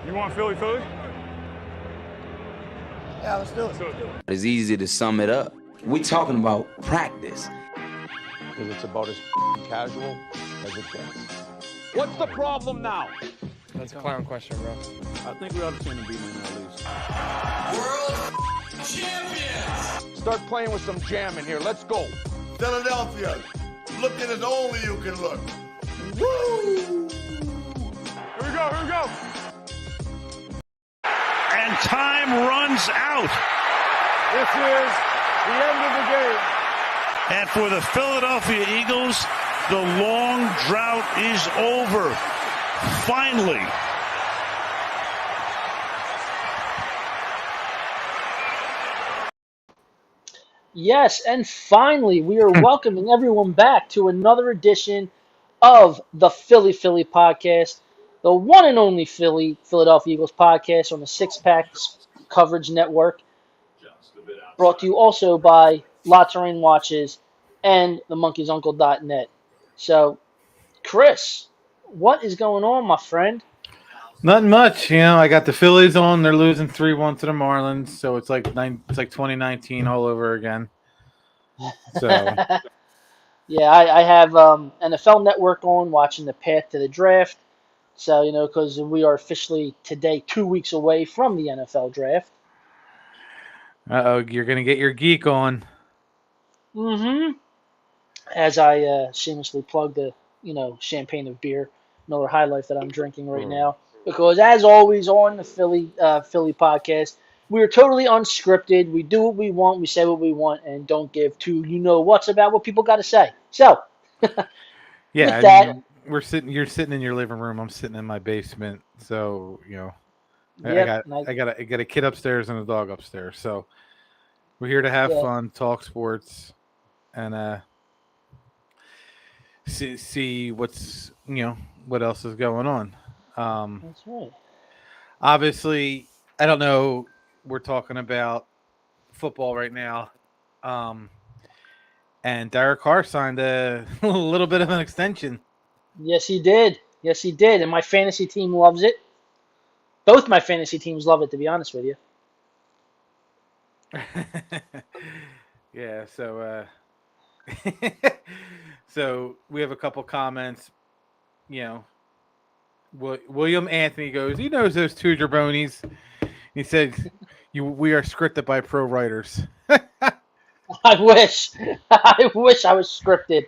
You want Philly, Philly? Yeah, let's do it. It's easy to sum it up. We're talking about practice. Because it's about as casual as it gets. What's the problem now? That's a clown question, bro. I think we ought to send a beating at least. World champions! Start playing with some jam in here. Let's go. Philadelphia, looking as only you can look. Woo! Here we go, here we go. And time runs out. This is the end of the game. And for the Philadelphia Eagles, the long drought is over. Finally. Yes, and finally, we are welcoming everyone back to another edition of the Philly podcast, the one and only Philadelphia Eagles podcast on the Six Pack Coverage Network, brought to you also by Lots of Rain Watches and themonkeysuncle.net. So, Chris, what is going on, my friend? Nothing much, I got the Phillies on. They're losing 3-1 to the Marlins, so it's like 2019 all over again. So, yeah, I have NFL Network on, watching the path to the draft. So because we are officially today 2 weeks away from the NFL draft. you're gonna get your geek on. Mm-hmm. As I shamelessly plug the champagne of beer, Miller High Life that I'm drinking right now. Because as always on the Philly podcast, we are totally unscripted. We do what we want, we say what we want, and don't give two what's about what people got to say. So, yeah, you're sitting in your living room. I'm sitting in my basement. So I got a kid upstairs and a dog upstairs. So we're here to have fun, talk sports, and see what's what else is going on. That's right. Obviously, I don't know. We're talking about football right now. And Derek Carr signed a little bit of an extension. Yes, he did. And my fantasy team loves it. Both my fantasy teams love it, to be honest with you. Yeah, so so we have a couple comments. William Anthony goes, he knows those two jabronis. He said, we are scripted by pro writers. I wish I was scripted.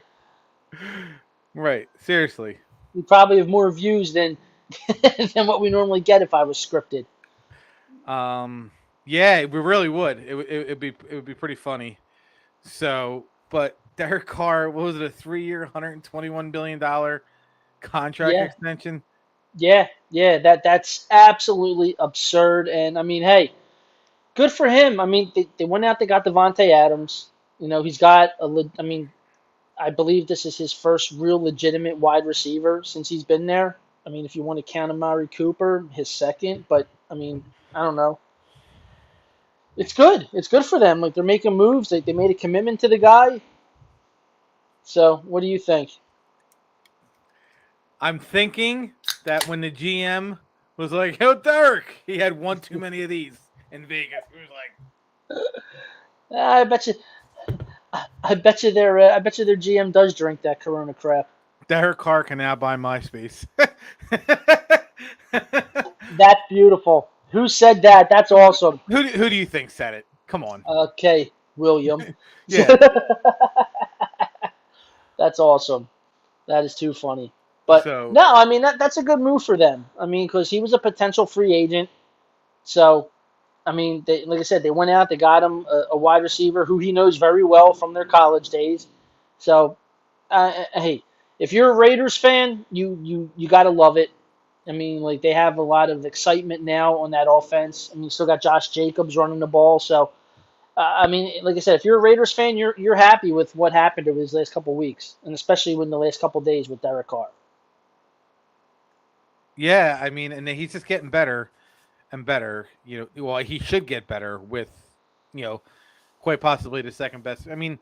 Right, seriously. We probably have more views than what we normally get if I was scripted. Yeah, we really would. It would be pretty funny. So, but Derek Carr, what was it, a 3-year, $121 billion contract extension? Yeah, that's absolutely absurd. And I mean, hey, good for him. I mean, they went out, they got Devontae Adams. He's got I believe this is his first real legitimate wide receiver since he's been there. I mean, if you want to count Amari Cooper, his second, but I mean, I don't know. It's good. It's good for them. Like, they're making moves. They made a commitment to the guy. So, what do you think? I'm thinking that when the GM was like, "Yo, Derek," he had one too many of these in Vegas. He was like, I bet you their GM does drink that Corona crap. Derek Carr can now buy MySpace. That's beautiful. Who said that? That's awesome. Who do you think said it? Come on. Okay, William. Yeah. That's awesome. That is too funny. But no, I mean that's a good move for them. I mean, because he was a potential free agent. So, I mean, like I said, they went out, they got him a wide receiver who he knows very well from their college days. So, hey, if you're a Raiders fan, you got to love it. I mean, like, they have a lot of excitement now on that offense. I mean, you still got Josh Jacobs running the ball. So, I mean, like I said, if you're a Raiders fan, you're happy with what happened over these last couple of weeks, and especially in the last couple of days with Derek Carr. Yeah, I mean, and he's just getting better and better. Well, he should get better with, quite possibly the second best. I mean,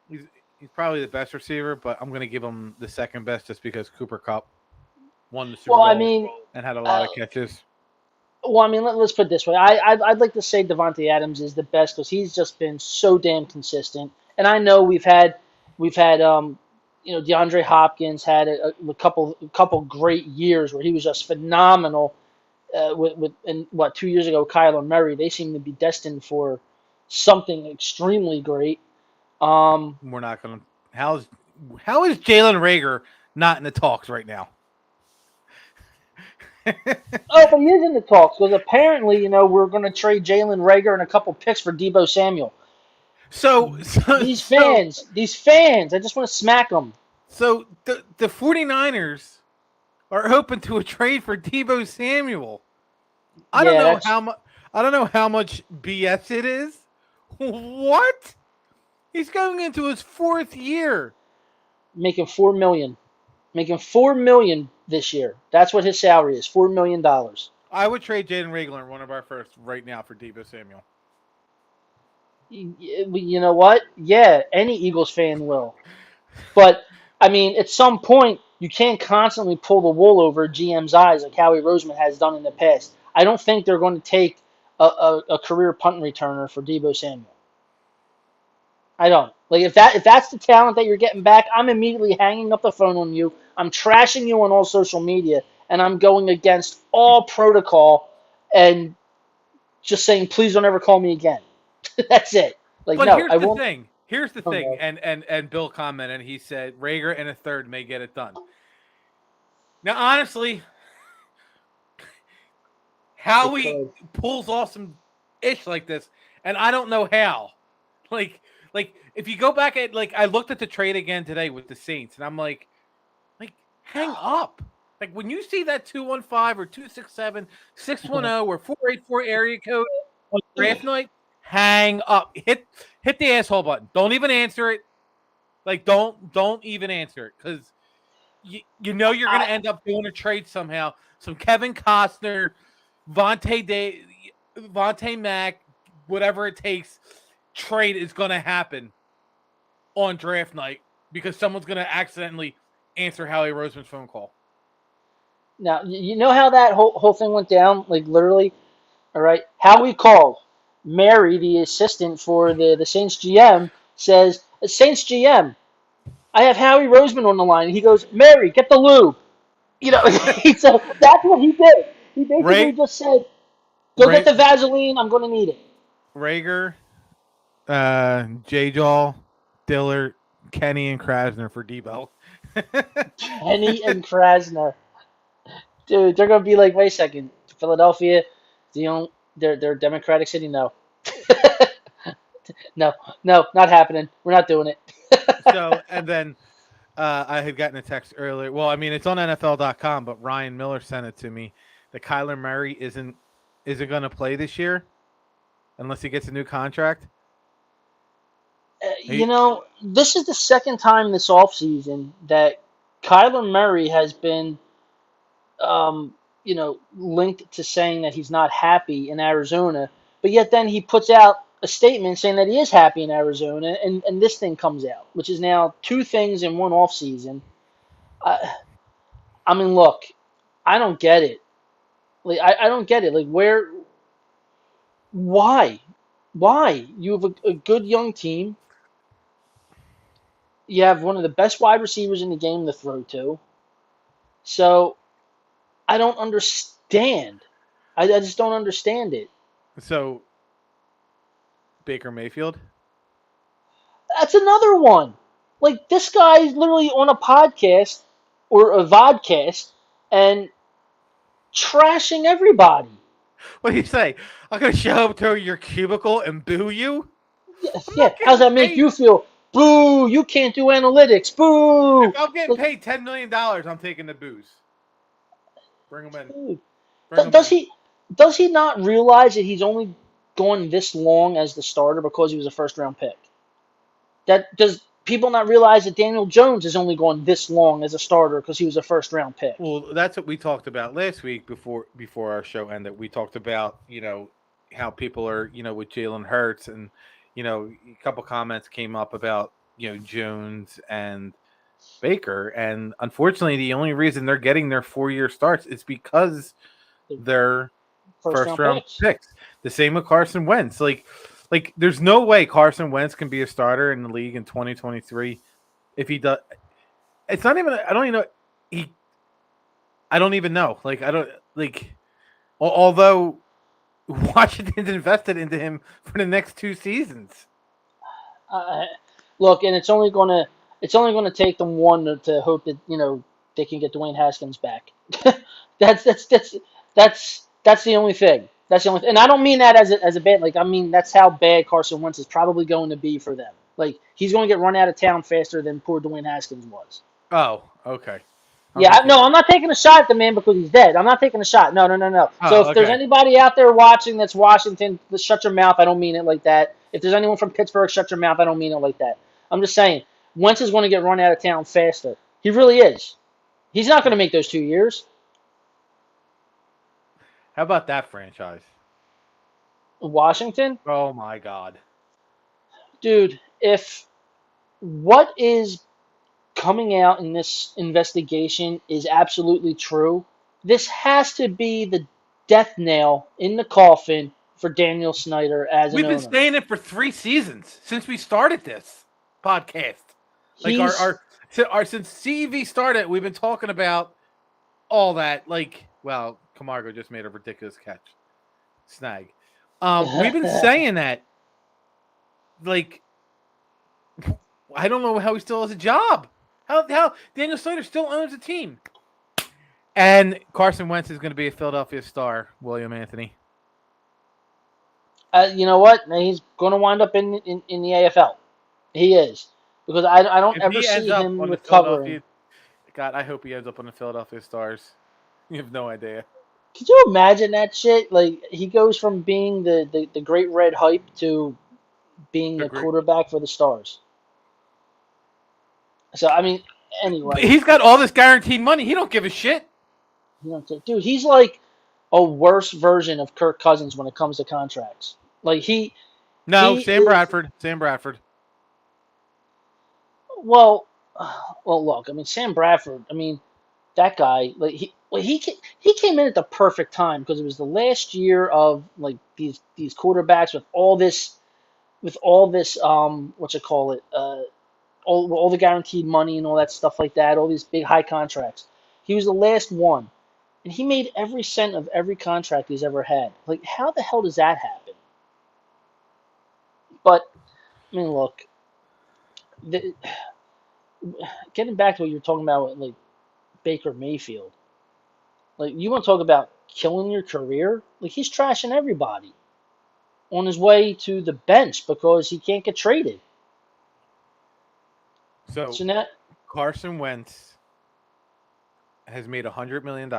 he's probably the best receiver, but I'm going to give him the second best just because Cooper Kupp won the Super Bowl and had a lot of catches. Well, I mean, let's put it this way. I'd like to say Devontae Adams is the best because he's just been so damn consistent. And I know we've had DeAndre Hopkins had a couple great years where he was just phenomenal. And 2 years ago, Kyler Murray, they seem to be destined for something extremely great. We're not going to. How is Jalen Reagor not in the talks right now? Oh, but he is in the talks because apparently, we're going to trade Jalen Reagor and a couple picks for Deebo Samuel. So these fans, I just want to smack them. So the 49ers are open to a trade for Deebo Samuel. I don't know how much BS it is. What? He's going into his 4th year. Making $4 million. Making $4 million this year. That's what his salary is, $4 million. I would trade Jaden Reagor, one of our first, right now for Deebo Samuel. You know what? Yeah, any Eagles fan will. But, I mean, at some point, you can't constantly pull the wool over GM's eyes like Howie Roseman has done in the past. I don't think they're going to take a career punt returner for Deebo Samuel. I don't. Like, if that's the talent that you're getting back, I'm immediately hanging up the phone on you. I'm trashing you on all social media, and I'm going against all protocol and just saying, please don't ever call me again. That's it. Like, but no, here's I the won't. thing. Here's the thing. Okay. And Bill commented, and he said Reagor and a third may get it done. Now, honestly, Howie pulls off some ish like this, and I don't know how. Like if you go back at I looked at the trade again today with the Saints, and I'm like hang up. Like when you see that 215 or 267 610 or 484 area code on draft night, hang up. Hit the asshole button. Don't even answer it. Like don't even answer it because you know you're gonna end up doing a trade somehow. Some Kevin Costner, Vontae Mack, whatever it takes. Trade is going to happen on draft night because someone's going to accidentally answer Howie Roseman's phone call. Now, you know how that whole thing went down? Like, literally, all right? Howie called. Mary, the assistant for the Saints GM, says, Saints GM, I have Howie Roseman on the line. And he goes, Mary, get the lube. So that's what he did. He basically just said, go get the Vaseline. I'm going to need it. Reagor, J-Jaw, Dillard, Kenny, and Krasner for Deebo. Kenny and Krasner. Dude, they're going to be like, wait a second. Philadelphia, they're a Democratic city? No. No, not happening. We're not doing it. So, and then I had gotten a text earlier. Well, I mean, it's on NFL.com, but Ryan Miller sent it to me that Kyler Murray isn't going to play this year unless he gets a new contract. This is the second time this offseason that Kyler Murray has been, linked to saying that he's not happy in Arizona, but yet then he puts out a statement saying that he is happy in Arizona, and this thing comes out, which is now two things in one offseason. I mean, look, I don't get it. Like, I don't get it. Like, why? You have a good young team. You have one of the best wide receivers in the game to throw to. So, I don't understand. I just don't understand it. So, Baker Mayfield? That's another one. Like, this guy's literally on a podcast or a vodcast and trashing everybody. What do you say? I'm going to show up to your cubicle and boo you? Yeah. How's that make you feel? Boo! You can't do analytics. Boo! If I'm getting paid $10 million, I'm taking the booze. Bring him in. Does he not realize that he's only gone this long as the starter because he was a first-round pick? Does people not realize that Daniel Jones has only gone this long as a starter because he was a first-round pick? Well, that's what we talked about last week before our show ended. We talked about, how people are, with Jalen Hurts, and, a couple comments came up about, Jones and Baker. And unfortunately, the only reason they're getting their 4-year starts is because they're first round picks. The same with Carson Wentz. Like there's no way Carson Wentz can be a starter in the league in 2023 if he does. It's not even. I don't even know. I don't even know. Although Washington's invested into him for the next 2 seasons. Look, and it's only gonna take them one to hope that they can get Dwayne Haskins back. that's the only thing. That's the only, and I don't mean that as a bad. I mean that's how bad Carson Wentz is probably going to be for them. He's going to get run out of town faster than poor Dwayne Haskins was. Oh, okay. Yeah, no, I'm not taking a shot at the man because he's dead. I'm not taking a shot. No. So if there's anybody out there watching that's Washington, shut your mouth. I don't mean it like that. If there's anyone from Pittsburgh, shut your mouth. I don't mean it like that. I'm just saying, Wentz is going to get run out of town faster. He really is. He's not going to make those 2 years. How about that franchise? Washington? Oh, my God. Dude, if what is coming out in this investigation is absolutely true, this has to be the death nail in the coffin for Daniel Snyder as an owner. We've been saying it for 3 seasons since we started this podcast. Since CEV started, we've been talking about all that. Camargo just made a ridiculous catch. Snag. We've been saying that. I don't know how he still has a job. How Daniel Snyder still owns a team. And Carson Wentz is going to be a Philadelphia star, William Anthony. You know what? He's going to wind up in the AFL. He is. Because I don't ever see him recovering. God, I hope he ends up on the Philadelphia Stars. You have no idea. Could you imagine that shit? He goes from being the great red hype to being the quarterback for the Stars. So, I mean, anyway. He's got all this guaranteed money. He don't give a shit. Dude, he's like a worse version of Kirk Cousins when it comes to contracts. Sam Bradford. Well, look, I mean, Sam Bradford, I mean, that guy, he came in at the perfect time because it was the last year of these quarterbacks with all this all the guaranteed money and all that stuff like that, all these big high contracts. He was the last one, and he made every cent of every contract he's ever had. How the hell does that happen? But I mean, look, getting back to what you were talking about with Baker Mayfield, you want to talk about killing your career? He's trashing everybody on his way to the bench because he can't get traded. So Carson Wentz has made $100 million,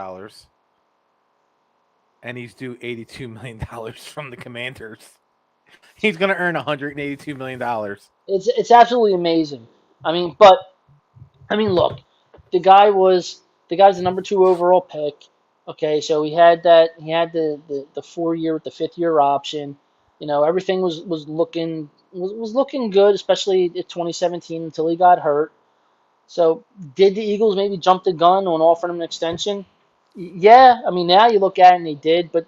and he's due $82 million from the Commanders. He's going to earn $182 million. It's absolutely amazing. I mean, look, the guy's the number 2 overall pick. Okay, so he had the 4-year with the 5th-year option. Everything was looking good, especially in 2017 until he got hurt. So did the Eagles maybe jump the gun on offering him an extension? Yeah, I mean now you look at it and they did, but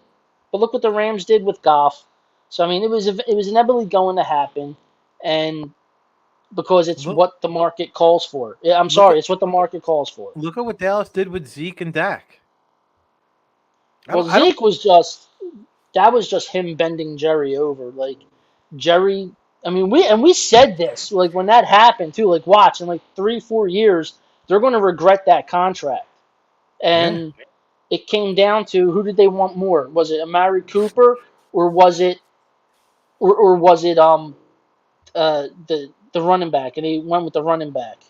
look what the Rams did with Goff. So I mean it was inevitably going to happen, and because it's what the market calls for. It's what the market calls for. Look at what Dallas did with Zeke and Dak. Well, Zeke was just him bending Jerry over. Jerry, I mean, we said this when that happened too. Watch in 3-4 years they're going to regret that contract, and it came down to who did they want more? Was it Amari Cooper or was it the running back? And he went with the running back.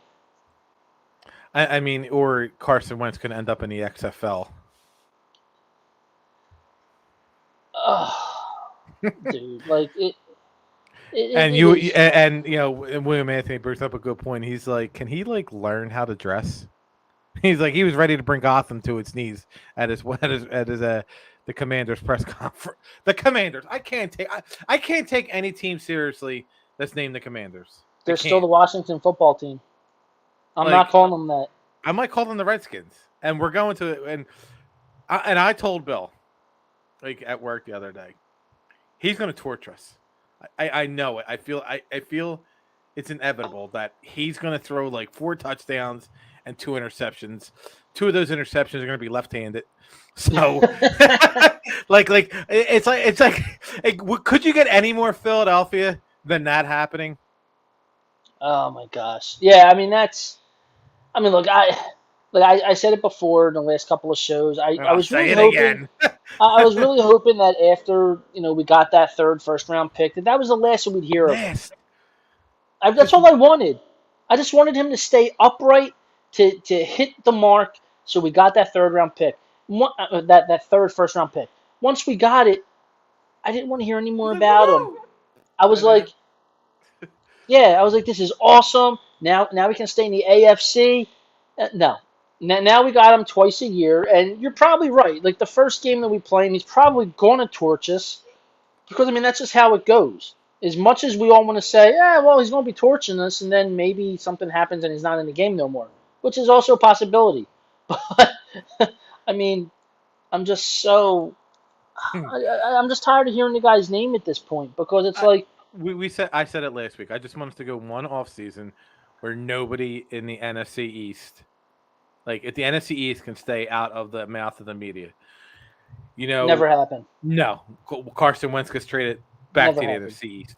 I mean, or Carson Wentz could end up in the XFL. Dude, William Anthony brings up a good point. He's like, can he learn how to dress? He's like, he was ready to bring Gotham to its knees at the Commanders press conference. The Commanders, I can't take any team seriously that's named the Commanders. They're still the Washington football team. I'm not calling them that. I might call them the Redskins, and we're going to and I told Bill. like at work the other day. He's going to torture us. I know it. I feel it's inevitable that he's going to throw like 4 touchdowns and 2 interceptions. 2 of those interceptions are going to be left-handed. So, it's like, could you get any more Philadelphia than that happening? Oh my gosh. Yeah, I mean look, I said it before in the last couple of shows. I was really hoping I was really hoping that after, we got that 3rd first-round pick, that was the last that we'd hear of him. That's all I wanted. I just wanted him to stay upright, to hit the mark, so we got that 3rd-round pick. That 3rd first-round pick. Once we got it, I didn't want to hear any more about him. I was like, this is awesome. Now we can stay in the AFC. No. Now we got him twice a year, and you're probably right. Like, the first game that we play him, he's probably going to torch us because, that's just how it goes. As much as we all want to say, he's going to be torching us, and then maybe something happens and he's not in the game no more, which is also a possibility. But, I'm just so... I'm just tired of hearing the guy's name at this point because it's like... I said it last week. I just want us to go one off season where nobody in the NFC East, like if the NFC East can stay out of the mouth of the media. Never happened. No, Carson Wentz gets traded back to the NFC East,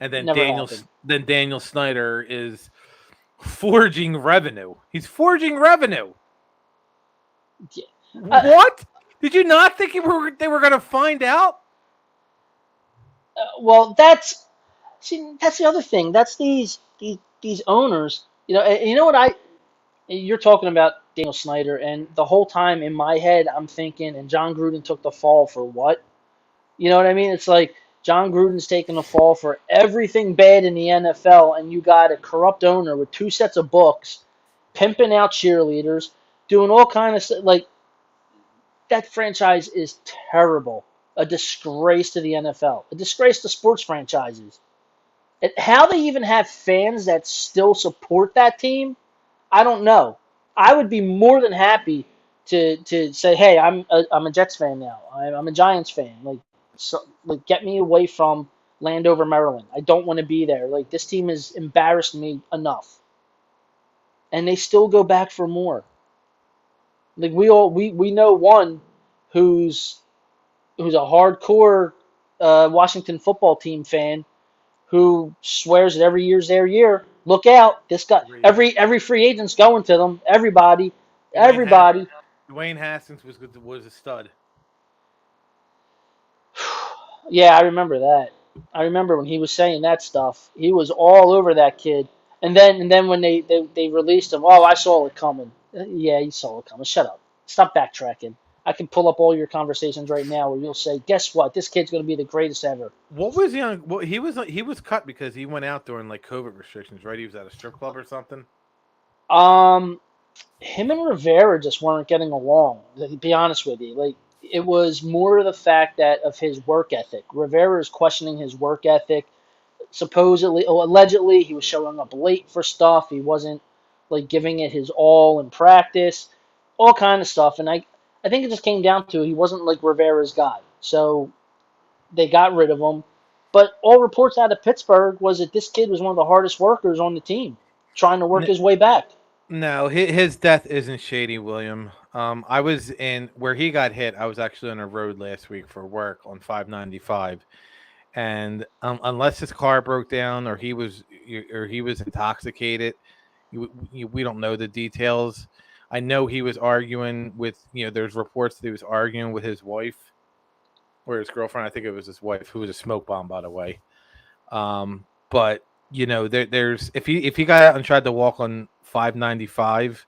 and then Daniel Snyder is forging revenue. He's forging revenue. Yeah. What? Did you not think they were going to find out? Well, that's the other thing. That's these owners. You know what you're talking about Daniel Snyder, and the whole time in my head I'm thinking, and John Gruden took the fall for what? You know what I mean? It's like John Gruden's taking the fall for everything bad in the NFL, and you got a corrupt owner with 2 sets of books, pimping out cheerleaders, doing all kind of stuff. Like, that franchise is terrible. A disgrace to the NFL. A disgrace to sports franchises. How they even have fans that still support that team, I don't know. I would be more than happy to say, hey, I'm a Jets fan now. I'm a Giants fan. Like, get me away from Landover, Maryland. I don't want to be there. Like, this team has embarrassed me enough. And they still go back for more. Like, we know one who's a hardcore Washington football team fan who swears that every year's their year. Look out. This guy, every free agent's going to them. Everybody. Dwayne Haskins was a stud. Yeah, I remember that. I remember when he was saying that stuff. He was all over that kid. And then when they released him, I saw it coming. Yeah, you saw it coming. Shut up. Stop backtracking. I can pull up all your conversations right now where you'll say, guess what? This kid's going to be the greatest ever. What was he on? Well, he was cut because he went out during like COVID restrictions, right? He was at a strip club or something. Him and Rivera just weren't getting along. To be honest with you, like, it was more the fact that of his work ethic. Rivera is questioning his work ethic. Allegedly, he was showing up late for stuff. He wasn't like giving it his all in practice. All kind of stuff, and I think it just came down to he wasn't like Rivera's guy. So they got rid of him. But all reports out of Pittsburgh was that this kid was one of the hardest workers on the team, trying to work his way back. No, his death isn't shady, William. I was in where he got hit. I was actually on a road last week for work on 595, and unless his car broke down or he was intoxicated, we don't know the details. I know he was arguing with, there's reports that he was arguing with his wife or his girlfriend. I think it was his wife, who was a smoke bomb, by the way. But there's if he got out and tried to walk on 595,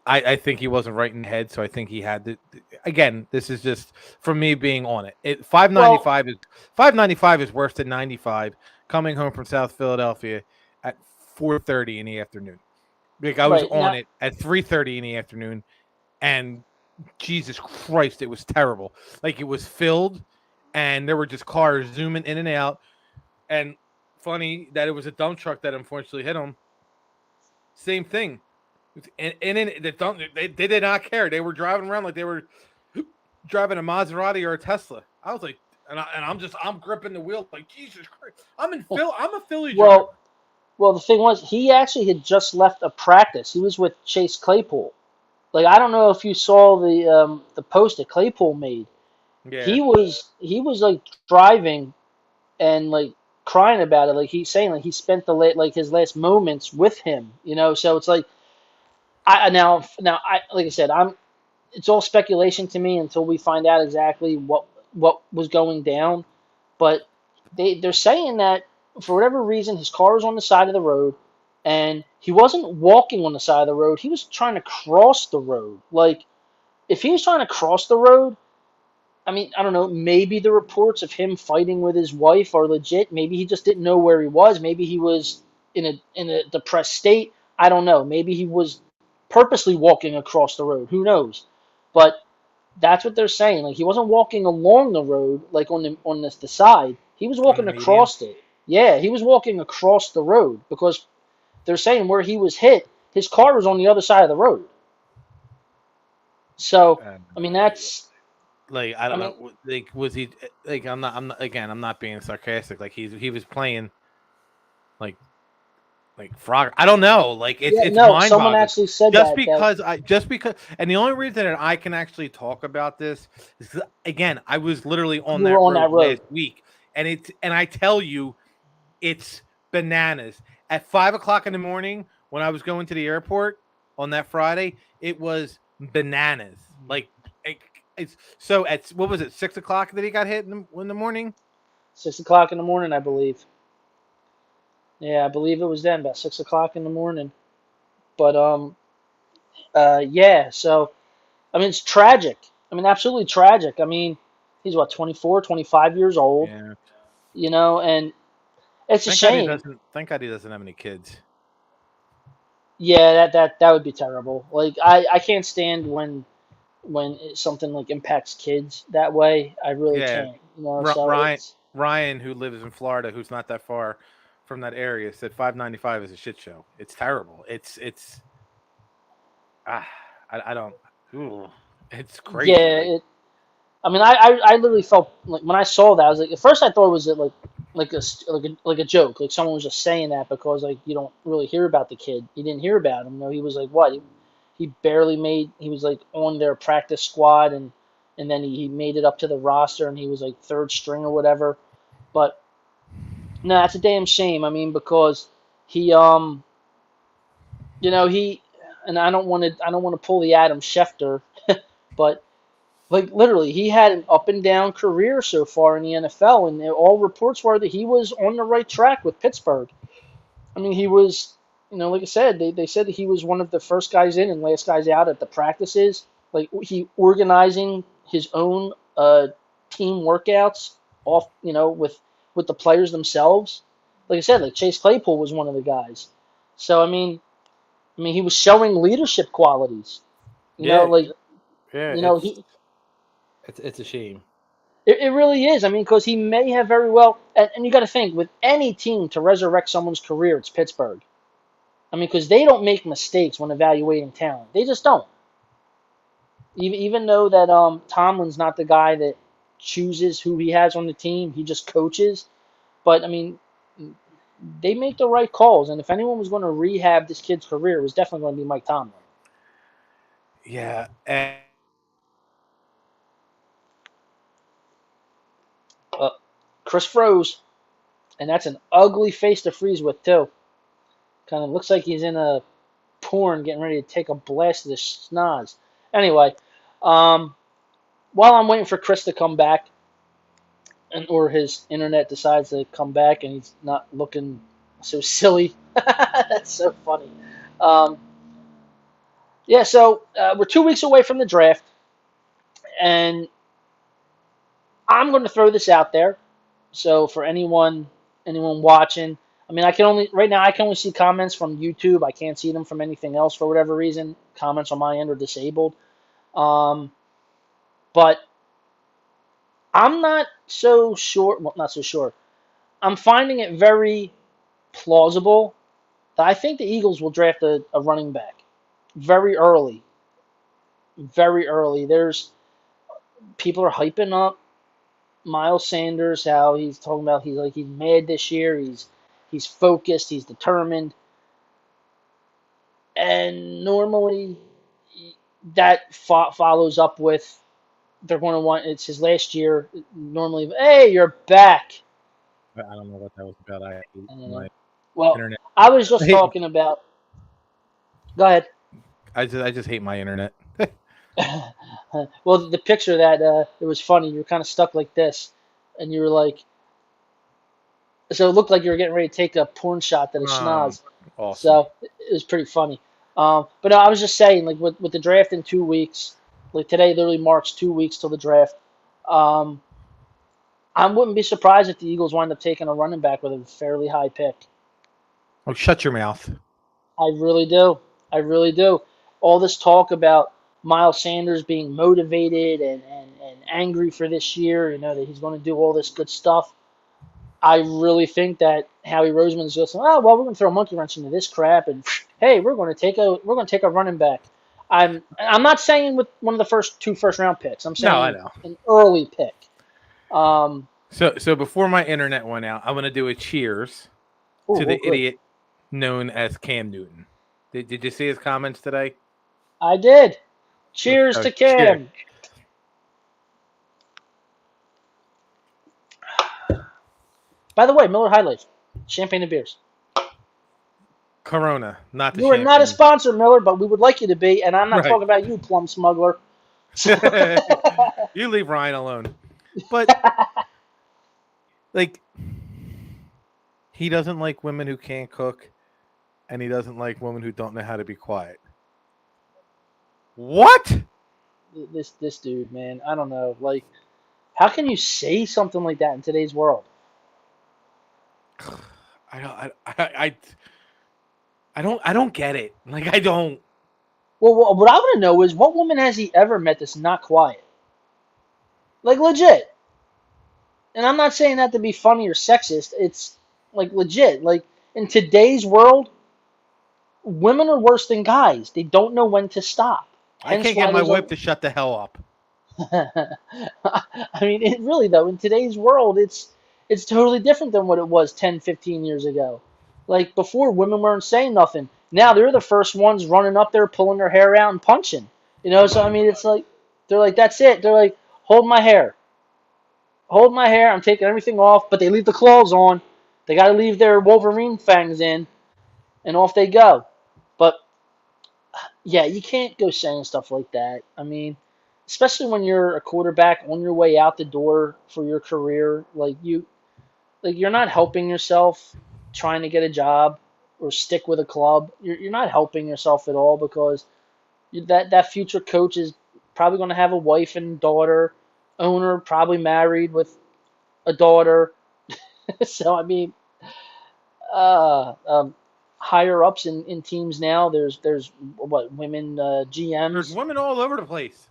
I think he wasn't right in the head. So I think he had to. Again, this is just from me being on it. 595 is worse than 95. Coming home from South Philadelphia at 4:30 in the afternoon. Like, I was on it at 3:30 in the afternoon, and Jesus Christ, it was terrible. Like, it was filled, and there were just cars zooming in and out. And funny that it was a dump truck that unfortunately hit him. Same thing. And in the dump, they did not care. They were driving around like they were driving a Maserati or a Tesla. I was like, I'm gripping the wheel like Jesus Christ. I'm a Philly driver. Well, the thing was, he actually had just left a practice. He was with Chase Claypool. Like, I don't know if you saw the post that Claypool made. Yeah. He was like driving and like crying about it. Like he's saying like he spent his last moments with him. So it's like now I like I said, it's all speculation to me until we find out exactly what was going down. But they're saying that for whatever reason his car was on the side of the road and he wasn't walking on the side of the road. He was trying to cross the road. Like if he was trying to cross the road, I mean, I don't know, maybe the reports of him fighting with his wife are legit. Maybe he just didn't know where he was. Maybe he was in a depressed state. I don't know. Maybe he was purposely walking across the road. Who knows? But that's what they're saying. Like he wasn't walking along the road, like on the side. He was walking across it. Yeah, he was walking across the road because they're saying where he was hit, his car was on the other side of the road. So I mean that's like I don't know. Like was he like I'm not being sarcastic. Like he was playing like frog. I don't know. Like it's mind-boggling. Someone actually said just because and the only reason that I can actually talk about this is again I was literally on that road last week, and I tell you, it's bananas. At 5 o'clock in the morning when I was going to the airport on that Friday, it was bananas. Like it's so at what was it 6 o'clock that he got hit in the morning? 6 o'clock in the morning, I believe. Yeah, I believe it was then, about 6 o'clock in the morning. But, yeah, so, I mean, it's tragic. I mean, absolutely tragic. I mean, he's, 24, 25 years old. Yeah. And it's a shame. Thank God he doesn't have any kids. Yeah, that would be terrible. Like, I can't stand when something, like, impacts kids that way. I really can't. Ryan, who lives in Florida, who's not that far from that area, said 595 is a shit show. It's terrible. It's it's crazy. Yeah, I mean, I literally felt like when I saw that, I was like, at first I thought it was like a joke, like someone was just saying that because like you don't really hear about the kid. You didn't hear about him. He was like what? He barely made. He was like on their practice squad and then he made it up to the roster and he was like third string or whatever. But no, that's a damn shame. I mean, because he and I don't want to pull the Adam Schefter, but like literally he had an up and down career so far in the NFL, and all reports were that he was on the right track with Pittsburgh. I mean, he was, like I said, they said that he was one of the first guys in and last guys out at the practices. Like he organizing his own team workouts off, with the players themselves. Like I said, like Chase Claypool was one of the guys. So I mean, he was showing leadership qualities. It's a shame. It really is. I mean, because he may have very well, and you got to think with any team to resurrect someone's career, it's Pittsburgh. I mean, because they don't make mistakes when evaluating talent. They just don't. Even though that Tomlin's not the guy that chooses who he has on the team, he just coaches. But I mean, they make the right calls, and if anyone was going to rehab this kid's career, it was definitely going to be Mike Tomlin. Yeah. Chris froze, and that's an ugly face to freeze with too. Kind of looks like he's in a porn, getting ready to take a blast of the schnoz. Anyway, while I'm waiting for Chris to come back, or his internet decides to come back and he's not looking so silly. That's so funny. Yeah, so we're 2 weeks away from the draft, and I'm going to throw this out there. So for anyone watching, I mean, I can only see comments from YouTube. I can't see them from anything else for whatever reason. Comments on my end are disabled. But I'm not so sure. Well, not so sure. I'm finding it very plausible that I think the Eagles will draft a running back very early. Very early. There's people are hyping up Miles Sanders, how he's talking about he's mad this year, he's focused, he's determined. And normally that follows up with they're going to want it's his last year. Normally, hey, you're back. I don't know what that was about. I hate my well, internet. I was just talking about. Go ahead. I just hate my internet. Well, the picture that it was funny. You were kind of stuck like this, and you were like, so it looked like you were getting ready to take a porn shot at a schnoz. Awesome. So it was pretty funny. But no, I was just saying, like with the draft in 2 weeks, like today literally marks 2 weeks till the draft. I wouldn't be surprised if the Eagles wind up taking a running back with a fairly high pick. Oh, shut your mouth. I really do. I really do. All this talk about Miles Sanders being motivated and angry for this year, that he's going to do all this good stuff. I really think that Howie Roseman is just, we're going to throw a monkey wrench into this crap, and hey, we're going to take a running back. I'm not saying with one of the two first round picks. I'm saying I know. An early pick. So before my internet went out, I'm going to do a cheers to the idiot known as Cam Newton. Did you see his comments today? I did. Cheers to Cam. Cheers. By the way, Miller High Life, champagne and beers. Corona, not the You are not a sponsor, Miller, but we would like you to be, and I'm not talking about you, plum smuggler. You leave Ryan alone. But, he doesn't like women who can't cook, and he doesn't like women who don't know how to be quiet. What? This dude, man, I don't know. How can you say something like that in today's world? I don't get it. I don't. Well, what I want to know is what woman has he ever met that's not quiet? Legit. And I'm not saying that to be funny or sexist. It's legit. In today's world, women are worse than guys. They don't know when to stop. I can't get my wife to shut the hell up. I mean, really though, in today's world, it's totally different than what it was 10, 15 years ago. Before, women weren't saying nothing. Now they're the first ones running up there, pulling their hair out and punching. So I mean, it's they're like, that's it. They're like, hold my hair. Hold my hair. I'm taking everything off, but they leave the claws on. They got to leave their Wolverine fangs in, and off they go. But yeah, you can't go saying stuff like that. I mean, especially when you're a quarterback on your way out the door for your career, you're not helping yourself trying to get a job or stick with a club. You're not helping yourself at all because that future coach is probably going to have a wife and daughter, owner probably married with a daughter. So I mean, higher ups in teams now. There's women GMs. There's women all over the place.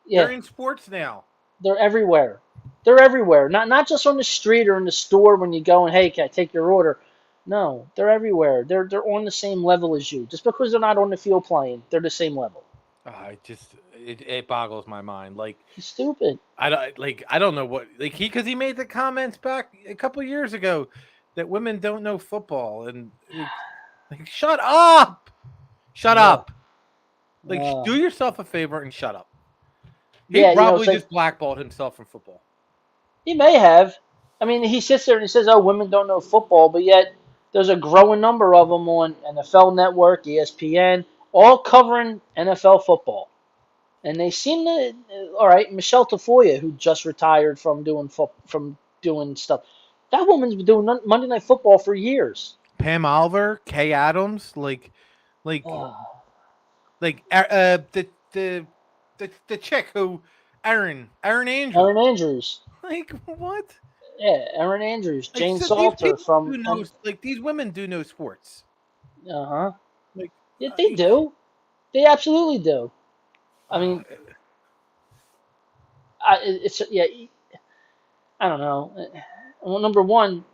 Yeah. They're in sports now. They're everywhere. They're everywhere. Not just on the street or in the store when you go and, hey, can I take your order? No, they're everywhere. They're on the same level as you. Just because they're not on the field playing, they're the same level. It boggles my mind. He's stupid. I don't know what because he made the comments back a couple years ago that women don't know football and shut up. Do yourself a favor and shut up. He probably just blackballed himself from football. He may have. I mean, he sits there and he says, "Oh, women don't know football," but yet there's a growing number of them on NFL Network, ESPN, all covering NFL football, and they seem to. All right, Michelle Tafoya, who just retired from doing stuff, that woman's been doing Monday Night Football for years. Pam Oliver, Kay Adams, the chick who Aaron Andrews. Aaron Andrews. What? Yeah, Aaron Andrews, Jane Salter from. These women do know sports. Yeah, they do. They absolutely do. I mean, I don't know. Well, number one,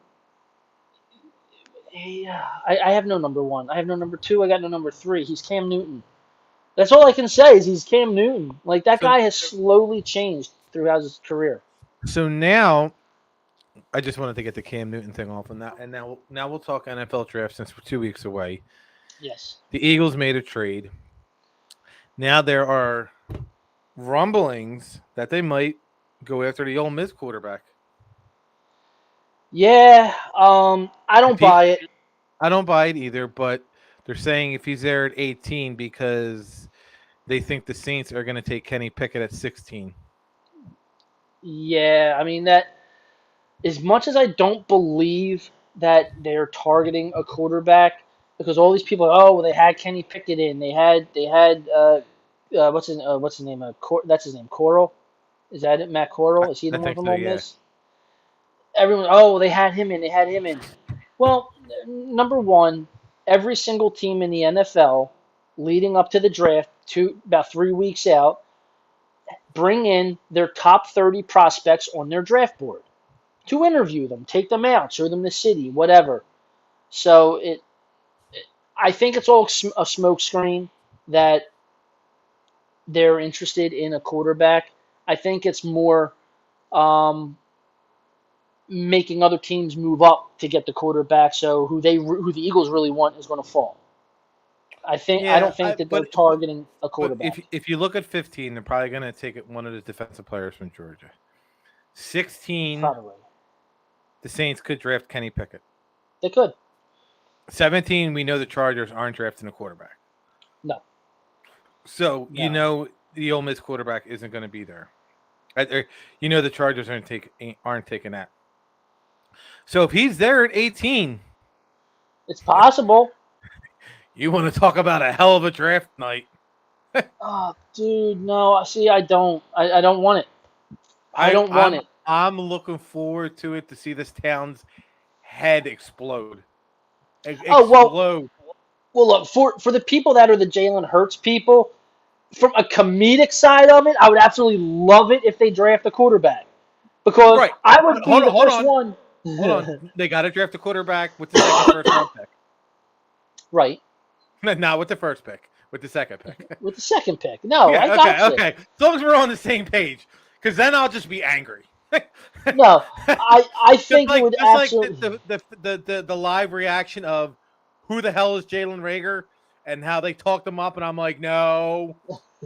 I have no number one. I have no number two. I got no number three. He's Cam Newton. That's all I can say is he's Cam Newton. That guy has slowly changed. throughout his career. So now, I just wanted to get the Cam Newton thing off, and now we'll talk NFL draft since we're 2 weeks away. Yes. The Eagles made a trade. Now there are rumblings that they might go after the Ole Miss quarterback. Yeah, I don't buy it. I don't buy it either, but they're saying if he's there at 18 because they think the Saints are going to take Kenny Pickett at 16. Yeah, I mean that. As much as I don't believe that they're targeting a quarterback, because all these people, oh, well, they had Kenny Pickett in, they had what's his name? That's his name, Coral. Is that it? Matt Coral? Is he the one from Ole Miss? Everyone, oh, they had him in. They had him in. Well, number one, every single team in the NFL leading up to the draft, about 3 weeks out, bring in their top 30 prospects on their draft board to interview them, take them out, show them the city, whatever. So I think it's all a smoke screen that they're interested in a quarterback. I think it's more making other teams move up to get the quarterback. So who the Eagles really want is going to fall. I don't think that they're targeting a quarterback. If you look at 15, they're probably going to take one of the defensive players from Georgia. 16, probably. The Saints could draft Kenny Pickett. They could. 17, we know the Chargers aren't drafting a quarterback. No. So, the Ole Miss quarterback isn't going to be there. The Chargers aren't taking that. So, if he's there at 18. It's possible. You want to talk about a hell of a draft night. Oh, dude, no. See, I don't. I don't want it. I don't want it. I'm looking forward to it to see this town's head explode. Well, look, for the people that are the Jalen Hurts people, from a comedic side of it, I would absolutely love it if they draft a quarterback. Because I would be the first one. Hold on. They got to draft a quarterback with the second first round pick. Right. Not with the first pick, with the second pick. With the second pick. No, I got you. Okay. As long as we're on the same page. Because then I'll just be angry. No, I think it would absolutely. Like the live reaction of who the hell is Jalen Reagor and how they talked him up, and I'm like, no,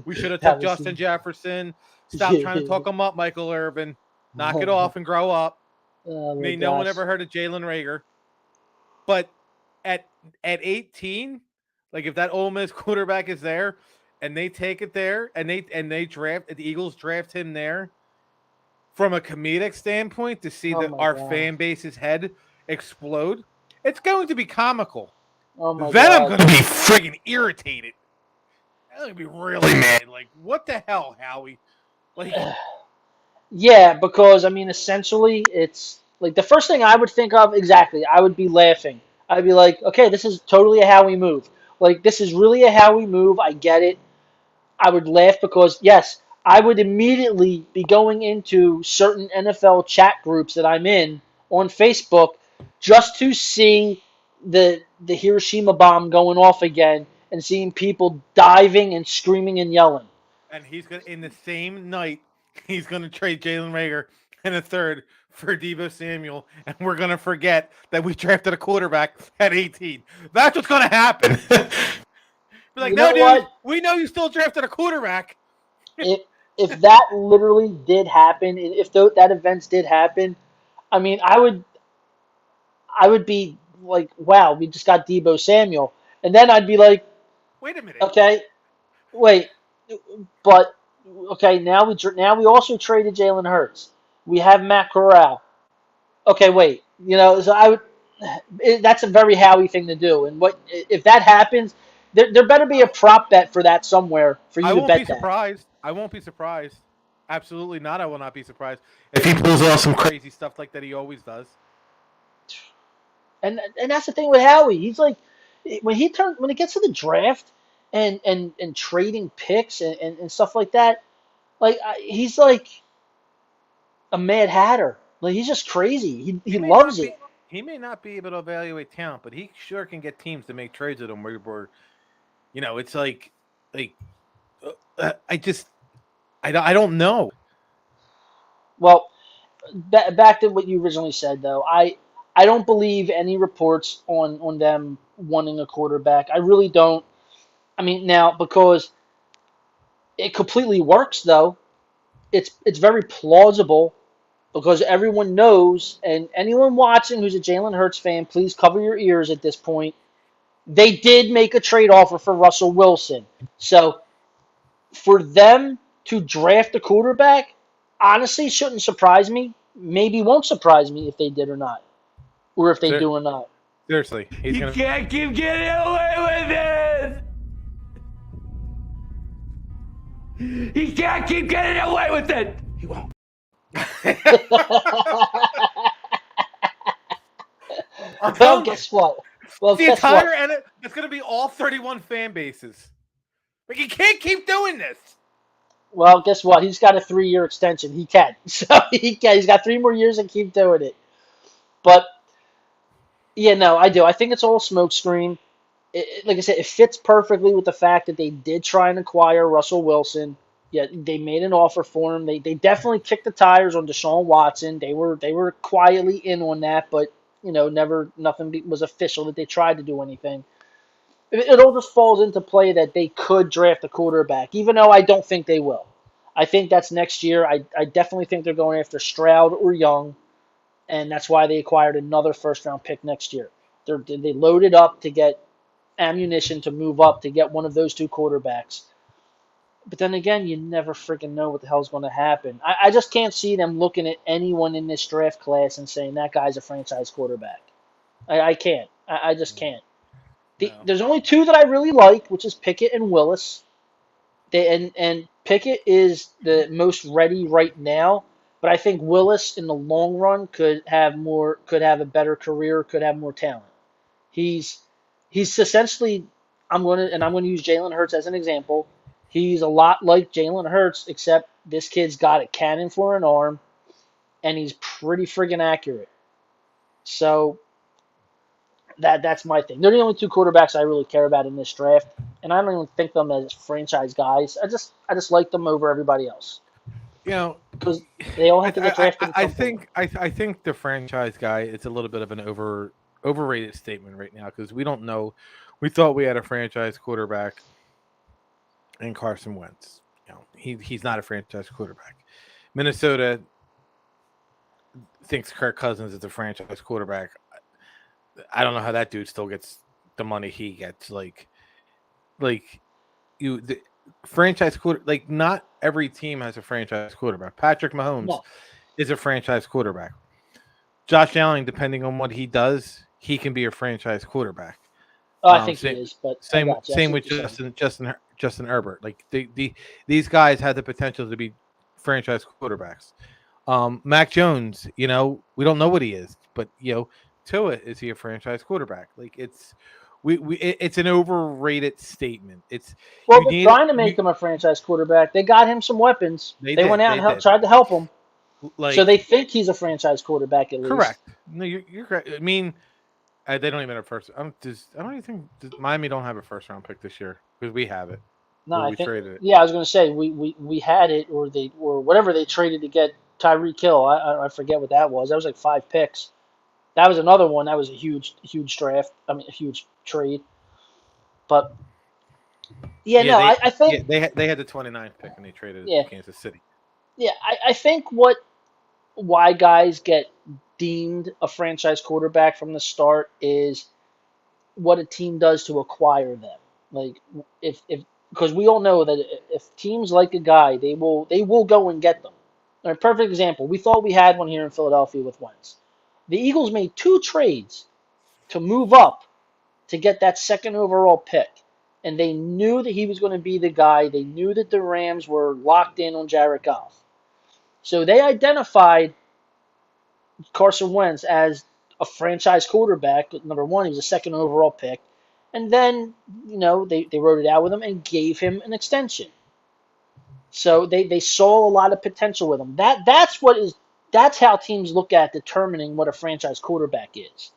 we should have took Justin Jefferson. Stop trying to talk him up, Michael Irvin. Knock it off and grow up. Oh, no one ever heard of Jalen Reagor. But at 18, like if that Ole Miss quarterback is there and they take it there and they draft the Eagles draft him there. From a comedic standpoint, to see our fan base's head explode, it's going to be comical. Oh my then God. I'm going to be friggin' irritated. I'm going to be really mad. Like, what the hell, Howie? Like, yeah, because, I mean, essentially, it's like the first thing I would think of, exactly, I would be laughing. I'd be like, okay, this is totally a Howie move. Like, this is really a Howie move. I get it. I would laugh because, yes, I would immediately be going into certain NFL chat groups that I'm in on Facebook just to see the Hiroshima bomb going off again and seeing people diving and screaming and yelling. And he's going to, in the same night, he's going to trade Jalen Reagor in a third for Deebo Samuel, and we're going to forget that we drafted a quarterback at 18. That's what's going to happen. Be like, no, dude, what? We know you still drafted a quarterback. If that literally did happen, if that events did happen, I mean, I would be like, wow, we just got Deebo Samuel. And then I'd be like, wait a minute. Okay, wait. But, okay, now we also traded Jalen Hurts. We have Matt Corral. Okay, wait. So that's a very Howie thing to do. And if that happens, there better be a prop bet for that somewhere for you to bet that. I won't be surprised. I won't be surprised. Absolutely not. I will not be surprised if he pulls off some crazy stuff like that he always does. And that's the thing with Howie. He's like, when it gets to the draft and trading picks and stuff like that, like he's like a Mad Hatter. Like he's just crazy. He loves it. He may not be able to evaluate talent, but he sure can get teams to make trades with him where it's like I don't know. Well, back to what you originally said, though. I don't believe any reports on them wanting a quarterback. I really don't. I mean, now, because it completely works, though, it's very plausible because everyone knows, and anyone watching who's a Jalen Hurts fan, please cover your ears at this point. They did make a trade offer for Russell Wilson. So for them to draft a quarterback, honestly, shouldn't surprise me. Maybe won't surprise me if they did or not, or if they do or not. Seriously, Can't keep getting away with it. He can't keep getting away with it. He won't. Well, guess what? Well, the guess entire what? it's going to be all 31 fan bases. Like, you can't keep doing this. Well, guess what? He's got a 3-year extension. He can. So he can. He's got 3 more years and keep doing it. But, yeah, no, I do. I think it's all smokescreen. Like I said, it fits perfectly with the fact that they did try and acquire Russell Wilson. Yeah, they made an offer for him. They definitely kicked the tires on Deshaun Watson. They were quietly in on that, but nothing was official that they tried to do anything. It all just falls into play that they could draft a quarterback, even though I don't think they will. I think that's next year. I definitely think they're going after Stroud or Young, and that's why they acquired another first-round pick next year. They loaded up to get ammunition to move up to get one of those two quarterbacks. But then again, you never freaking know what the hell's going to happen. I just can't see them looking at anyone in this draft class and saying that guy's a franchise quarterback. I can't. I just can't. There's only 2 that I really like, which is Pickett and Willis. And Pickett is the most ready right now, but I think Willis in the long run could have a better career, could have more talent. He's essentially, I'm going to use Jalen Hurts as an example. He's a lot like Jalen Hurts, except this kid's got a cannon for an arm, and he's pretty friggin' accurate. So that's my thing. They're the only 2 quarterbacks I really care about in this draft, and I don't even think them as franchise guys. I just like them over everybody else. You know, because they all have to get drafted. I think the franchise guy is a little bit of an overrated statement right now because we don't know. We thought we had a franchise quarterback in Carson Wentz. You know, he's not a franchise quarterback. Minnesota thinks Kirk Cousins is a franchise quarterback. I don't know how that dude still gets the money he gets. The franchise quarter. Like, not every team has a franchise quarterback. Patrick Mahomes is a franchise quarterback. Josh Allen, depending on what he does, he can be a franchise quarterback. Oh, I think he is, but same with Justin Herbert. Like these guys had the potential to be franchise quarterbacks. Mac Jones, we don't know what he is, but Tua, is he a franchise quarterback? Like it's an overrated statement. They're trying to make him a franchise quarterback. They got him some weapons. They went out and tried to help him. So they think he's a franchise quarterback at least. Correct. No, you're correct. I mean, they don't even have a first. I don't even think Miami don't have a first round pick this year because we have it. No, I think. Traded it. Yeah, I was going to say we had it, or whatever they traded to get Tyreek Hill. I forget what that was. That was like 5 picks. That was another one. That was a huge draft. I mean, a huge trade. But I think they had the 29th pick and they traded it to Kansas City. Yeah, I think why guys get deemed a franchise quarterback from the start is what a team does to acquire them. Like if because we all know that if teams like a guy, they will go and get them. A perfect example. We thought we had one here in Philadelphia with Wentz. The Eagles made 2 trades to move up to get that 2nd overall pick. And they knew that he was going to be the guy. They knew that the Rams were locked in on Jared Goff. So they identified Carson Wentz as a franchise quarterback. Number 1, he was a 2nd overall pick. And then, they wrote it out with him and gave him an extension. So they saw a lot of potential with him. That's how teams look at determining what a franchise quarterback is.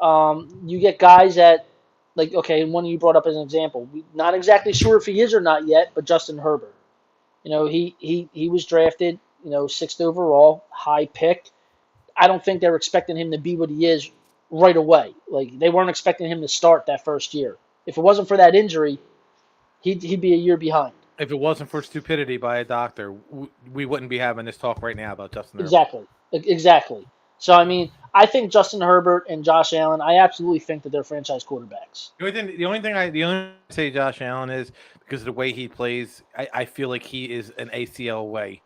You get guys that, one you brought up as an example. We're not exactly sure if he is or not yet, but Justin Herbert. He was drafted 6th overall, high pick. I don't think they were expecting him to be what he is right away. Like, they weren't expecting him to start that first year. If it wasn't for that injury, he'd be a year behind. If it wasn't for stupidity by a doctor, we wouldn't be having this talk right now about Justin Herbert. Exactly. So, I mean, I think Justin Herbert and Josh Allen, I absolutely think that they're franchise quarterbacks. The only thing I say Josh Allen is because of the way he plays, I feel like he is an ACL away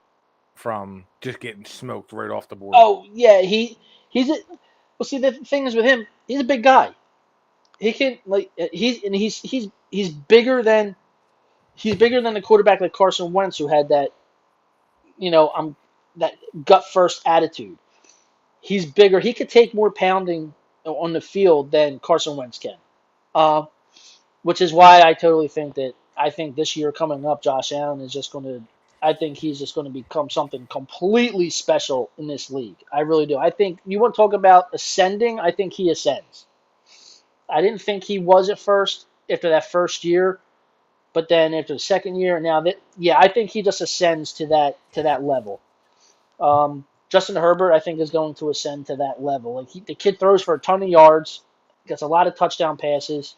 from just getting smoked right off the board. Oh, yeah, see, the thing is with him, he's a big guy. He can, like, he's bigger than a quarterback like Carson Wentz, who had that, that gut first attitude. He's bigger. He could take more pounding on the field than Carson Wentz can. Which is why I totally think this year coming up, Josh Allen is just going to, I think he's just going to become something completely special in this league. I really do. I think you want to talk about ascending, I think he ascends. I didn't think he was at first after that first year, but then after the second year, I think he just ascends to that level. Justin Herbert, I think, is going to ascend to that level. Like, the kid throws for a ton of yards, gets a lot of touchdown passes.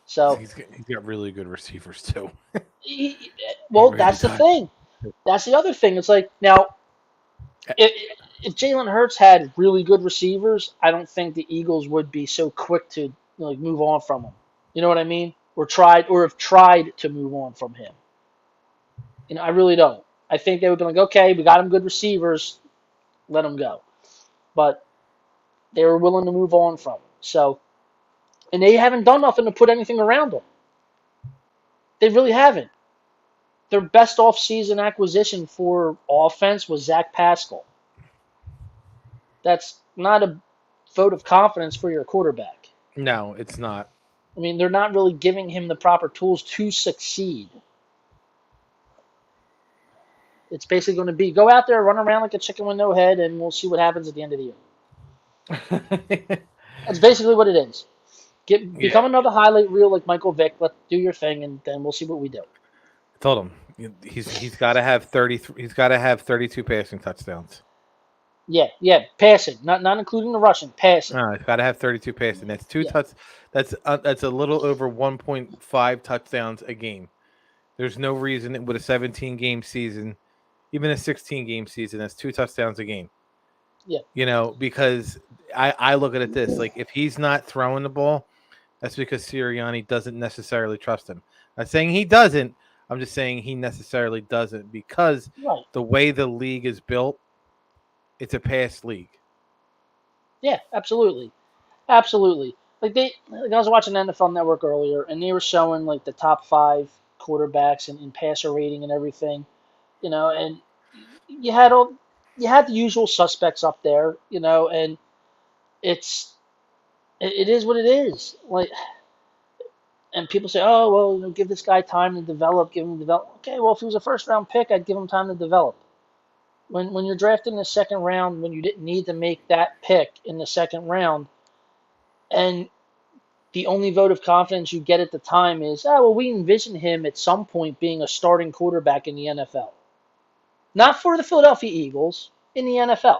So he's got really good receivers too. That's the thing. That's the other thing. It's like, now, if Jalen Hurts had really good receivers, I don't think the Eagles would be so quick to move on from him. You know what I mean? Or have tried to move on from him. I really don't. I think they would be like, okay, we got him good receivers, let him go. But they were willing to move on from him. So, and they haven't done nothing to put anything around him. They really haven't. Their best offseason acquisition for offense was Zach Pascal. That's not a vote of confidence for your quarterback. No, it's not. I mean, they're not really giving him the proper tools to succeed. It's basically going to be go out there, run around like a chicken with no head, and we'll see what happens at the end of the year. That's basically what it is. Become another highlight reel like Michael Vick. Let's do your thing, and then we'll see what we do. I told him he's got to have 33. He's got to have 32 passing touchdowns. Yeah, passing, not including the rushing, passing. No, he's got to have 32 passing. That's That's a little over 1.5 touchdowns a game. There's no reason with a 17-game season. Even a 16-game season, that's 2 touchdowns a game. Yeah. Because I look at it this, like, if he's not throwing the ball, that's because Sirianni doesn't necessarily trust him. I'm not saying he doesn't. I'm just saying he necessarily doesn't because the way the league is built, it's a pass league. Yeah, absolutely. Absolutely. Like, I was watching NFL Network earlier, and they were showing, like, the top 5 quarterbacks and passer rating and everything. And you had the usual suspects up there, and it is what it is. Like, and people say, oh, well, give this guy time to develop, give him develop. Okay, well, if he was a first-round pick, I'd give him time to develop. When you're drafted in the second round, when you didn't need to make that pick in the second round, and the only vote of confidence you get at the time is, we envision him at some point being a starting quarterback in the NFL. Not for the Philadelphia Eagles, in the NFL.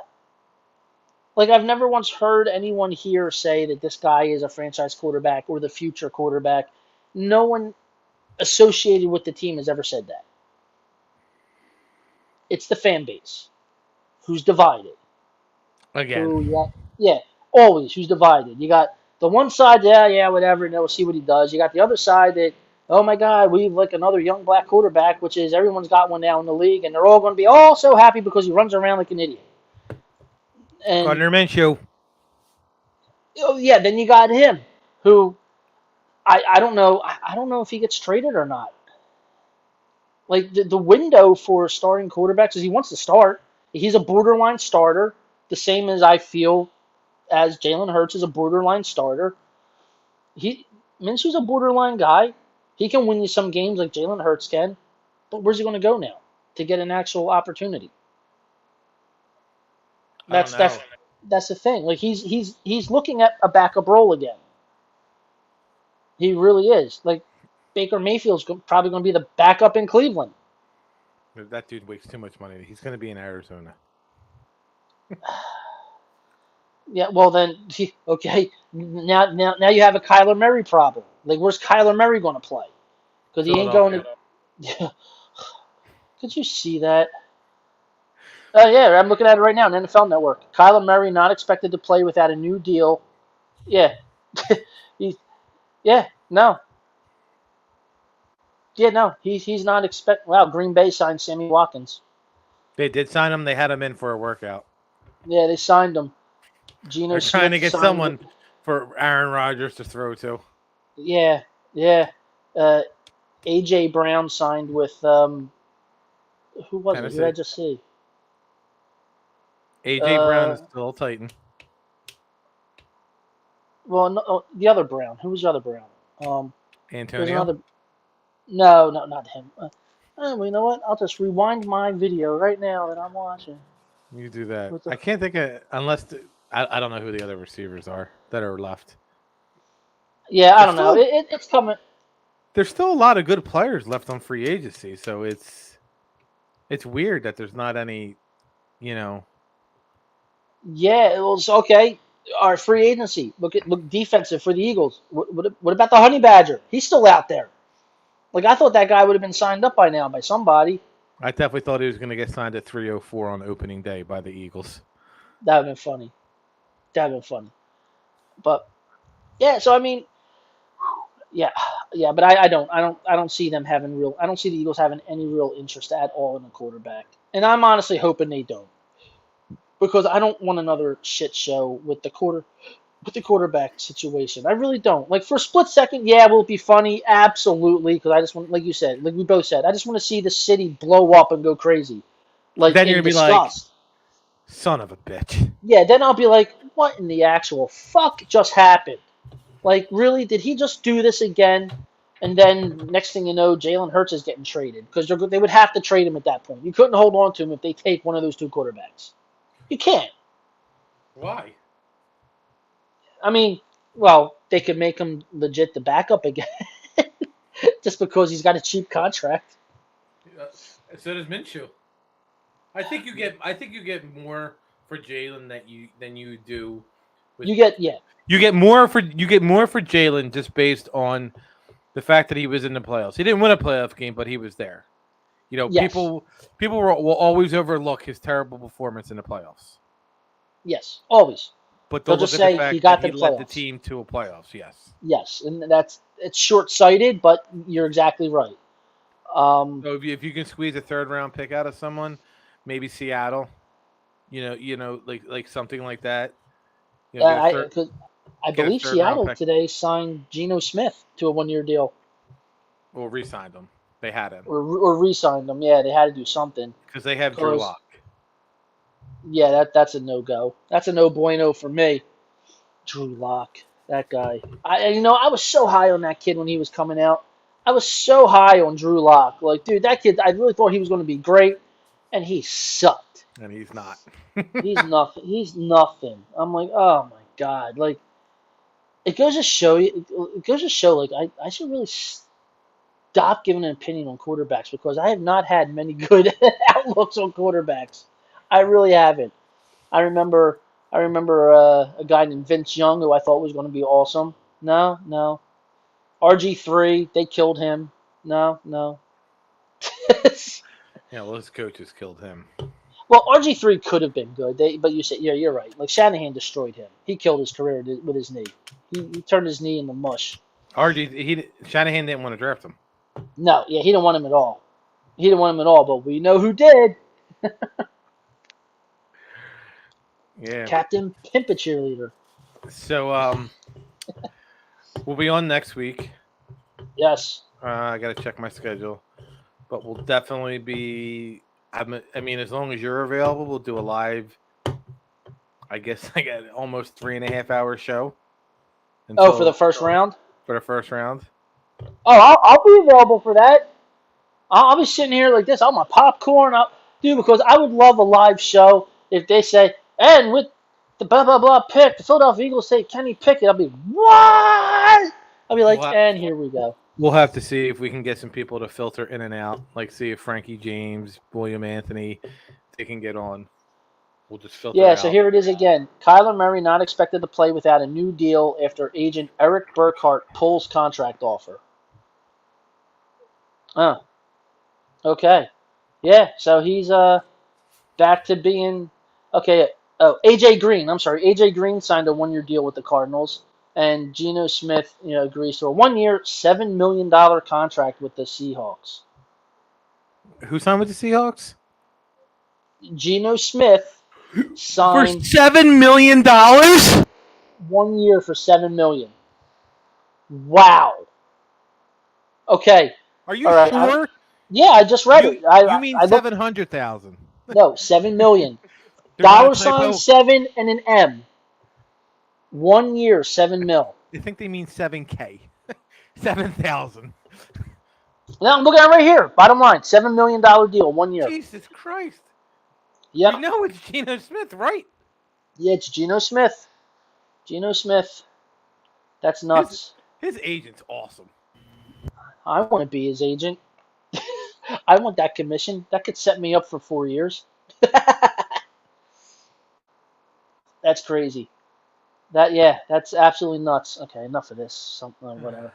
Like, I've never once heard anyone here say that this guy is a franchise quarterback or the future quarterback. No one associated with the team has ever said that. It's the fan base who's divided. Again. Always who's divided. You got the one side, whatever, and we'll see what he does. You got the other side that, oh my God, we have like another young black quarterback, which is everyone's got one now in the league, and they're all going to be so happy because he runs around like an idiot. And Gardner Minshew. Oh yeah, then you got him, who I don't know. I don't know if he gets traded or not. Like, the window for starting quarterbacks is he wants to start. He's a borderline starter, the same as I feel as Jalen Hurts is a borderline starter. Minshew's a borderline guy. He can win you some games like Jalen Hurts can, but where's he going to go now to get an actual opportunity? That's the thing. Like, he's looking at a backup role again. He really is. Like, Baker Mayfield's probably going to be the backup in Cleveland. That dude makes too much money. He's going to be in Arizona. Yeah, well then, okay. Now you have a Kyler Murray problem. Like, where's Kyler Murray going to play? Because he ain't going to. Yeah. Could you see that? Oh yeah, I'm looking at it right now on NFL Network. Kyler Murray not expected to play without a new deal. Yeah, no. Yeah, no. He's not expect. Wow, Green Bay signed Sammy Watkins. They did sign him. They had him in for a workout. Yeah, they signed him. Geno They're trying to get someone him. for Aaron Rodgers to throw to. Yeah. A.J. Brown signed with who was Tennessee. it? Who did I just see? A.J. Brown is still a Titan. Well, no, the other Brown. Who was the other Brown? Antonio? No, not him. Well, you know what? I'll just rewind my video right now that I'm watching. You do that. I can't think of unless I don't know who the other receivers are that are left. Yeah, I don't know. It's coming. There's still a lot of good players left on free agency, so it's weird that there's not any, Yeah, it was okay. Our free agency. Look defensive for the Eagles. What about the Honey Badger? He's still out there. Like, I thought that guy would have been signed up by now by somebody. I definitely thought he was going to get signed at 304 on opening day by the Eagles. That would have been funny. But yeah, so I mean, yeah, but I don't see them having real. I don't see the Eagles having any real interest at all in a quarterback, and I'm honestly hoping they don't, because I don't want another shit show with the quarterback situation. I really don't. Like, for a split second, yeah, will it be funny? Absolutely, because I just want, like you said, like we both said, I just want to see the city blow up and go crazy. Like, then you're gonna be like, son of a bitch. Yeah, then I'll be like, what in the actual fuck just happened? Like, really, did he just do this again? And then next thing you know, Jalen Hurts is getting traded, because they would have to trade him at that point. You couldn't hold on to him if they take one of those two quarterbacks. You can't. Why? I mean, well, they could make him legit the backup again, just because he's got a cheap contract. So does Minshew. I think you get more for Jalen than you do. You get more for Jalen just based on the fact that he was in the playoffs. He didn't win a playoff game, but he was there. You know, yes. people will always overlook his terrible performance in the playoffs. Yes, always. But they'll just say he led the team to a playoffs. Yes. Yes, and it's short-sighted, but you're exactly right. So if you can squeeze a third-round pick out of someone, maybe Seattle, you know, like something like that. I believe Seattle today signed Geno Smith to a one-year deal. Or re-signed him. They had him. Or re-signed him. Yeah, they had to do something. Because they have Drew Lock. Yeah, that's a no-go. That's a no bueno for me. Drew Lock, that guy. I was so high on that kid when he was coming out. I was so high on Drew Lock. Like, dude, that kid, I really thought he was going to be great, and he sucked. And he's not. He's nothing. He's nothing. I'm like, oh my god. Like, it goes to show you. It goes to show, like, I should really stop giving an opinion on quarterbacks, because I have not had many good outlooks on quarterbacks. I really haven't. I remember a guy named Vince Young who I thought was going to be awesome. No. RG3, they killed him. No. Yeah, well, his coaches killed him. Well, RG3 could have been good, but you said, yeah, you're right. Like, Shanahan destroyed him. He killed his career with his knee. He turned his knee into mush. Shanahan didn't want to draft him. No, yeah, he didn't want him at all. But we know who did. Yeah. Captain Pimp a Cheerleader. So, we'll be on next week. Yes. I got to check my schedule. But we'll definitely be... I mean, as long as you're available, we'll do a live, I guess, like an almost 3.5 hour show. For the first round? For the first round. Oh, I'll be available for that. I'll be sitting here like this. I'll have my popcorn. Because I would love a live show if they say, and with the blah, blah, blah pick, the Philadelphia Eagles say Kenny Pickett. I'll be, what? I'll be like, and here we go. We'll have to see if we can get some people to filter in and out. Like, see if Frankie James, William Anthony, they can get on. We'll just filter out. So here it is again. Kyler Murray not expected to play without a new deal after agent Eric Burkhart pulls contract offer. Okay. Yeah, so he's back to being okay. Oh, AJ Green. I'm sorry. AJ Green signed a 1-year deal with the Cardinals, and Geno Smith, agrees to a 1-year, $7 million contract with the Seahawks. Who signed with the Seahawks? Geno Smith signed for $7 million. 1 year for $7 million. Wow. Okay. Are you sure? Yeah, I just read it. You mean 700,000? No, $7 million. $sign 7 and an M. 1 year, $7 mil. I think they mean 7K. 7,000. Now I'm looking at it right here. Bottom line, $7 million deal, 1 year. Jesus Christ. Yep. You know it's Geno Smith, right? Yeah, it's Geno Smith. Geno Smith. That's nuts. His agent's awesome. I want to be his agent. I want that commission. That could set me up for 4 years. That's crazy. That's absolutely nuts. Okay, enough of this. Something whatever.